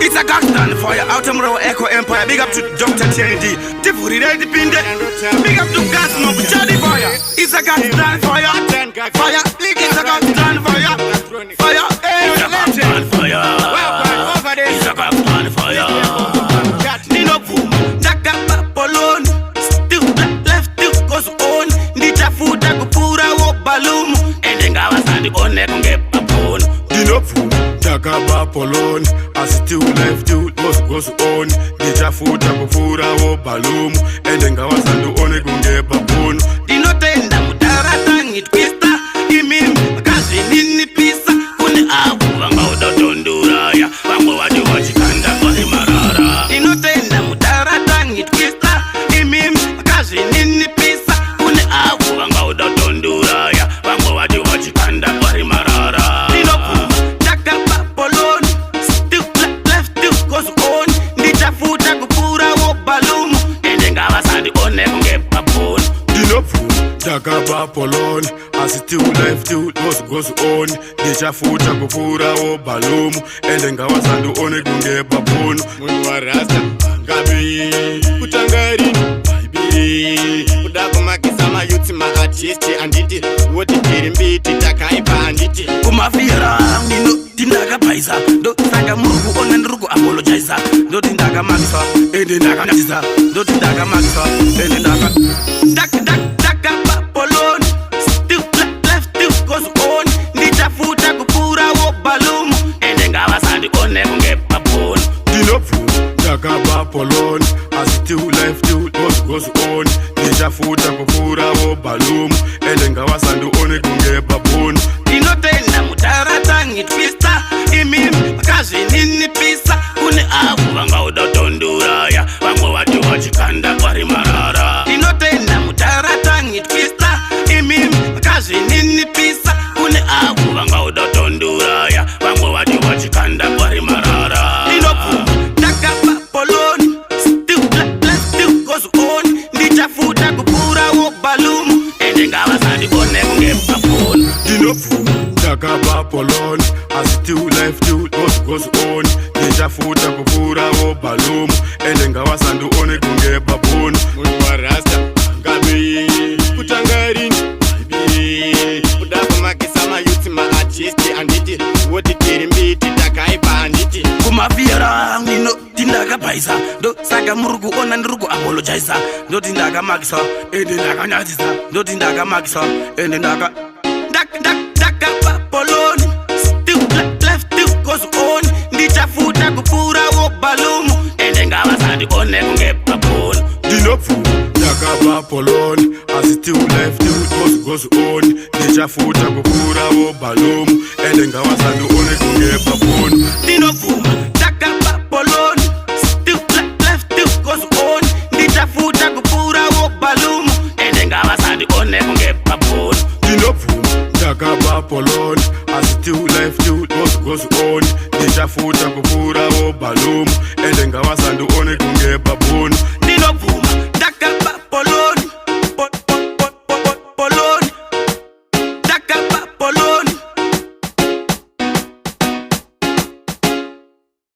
It's a Caxstan Fire, out of Murewa Echo Empire. Big up to Dr. TND. Tifuri Ready Pinde. Big up to GunSmoke, Charlie Fire. It's a Caxstan Fire. Fire. It's a Caxstan Fire. Fire. It's a Caxstan Fire. It's a Caxstan Fire. Nino boom. Ndakaba Polony. Still left, still goes on. Ndita food akupura wo balloon. Endengawa sandi one kungepa phone. Nino boom. Ndakaba Polony. As still left, still goes on. Ndita food akupura wo balloon. Endengawa sandi one kungepa phone. Dinotenda Mdhara Tongue Twister. Imim kazi nini pisa. Kune avu wanga Tondura ya. Wango wadi wachikanda kwa himarara. Dinotenda Mdhara Tongue Twister. Imim kazi nini pisa. Kune avu wanga Tondura ya. Wango wadi wachikanda kwa himarara. Dinoku Ndakaba Polony. Still left, still goes on. Ndichafuta kupura wo balloon. Endengawa sandi one kungepa phone. Dinoku Ndakaba Polony. As still left, still goes on. Ndichafuta kupura wo balloon. Endengawa sandi one kungepa phone. Munhu warasta ngabe kutangarini baby kudakumakisa mayuti maartisti anditi woti tiri mbiti takaipa anditi kumafira nino tindakapaisa ndo saka murugu ona ndirugu apologize ndo tindakamakisa ende ndakanyatisa ndo tindakamakisa ende Ndakaba Polony. Still left, still goes on. Ndichafuta kupura wo balloon. Endengawa sandi one kungepa phone. Ndakaba Polony. As still left, still goes on. Ndichafuta kupura wo balloon. Endengawa sandi one kungepa phone. Dinotenda Mdhara Tongue Twister. Imim kazi nini pisa. Kune avu wanga Tondura ya. Wango wadi wachikanda kwa himarara. Dinotenda Mdhara Tongue Twister. Imim kazi nini pisa. Kune avu wanga Tondura ya. Wango wadi wachikanda kwa himarara. Dinoku Ndakaba Polony. Still left, still goes on. Ndichafuta kupura wo balloon. Endengawa sandi one kungepa phone. Dinoku Ndakaba Polony. As still left, still goes on. Ndichafuta kupura wo balloon. Endengawa sandi one kungepa phone. Munhu warasta ngabe kutangarini baby kudakumakisa mayuti maartisti anditi woti tiri mbiti takaipa anditi kumafira nino tindakapaisa ndo saka murugu ona ndirugu apologize ndo tindakamakisa ende ndakanyatisa ndo tindakamakisa ende Ndakaba Polony. Still left, still goes on. Ndichafuta kupura wo balloon. Endengawa sandi one kungepa phone. Ndakaba Polony. As still left, still goes on. Ndichafuta kupura wo balloon. Endengawa sandi one kungepa phone. Dinovuma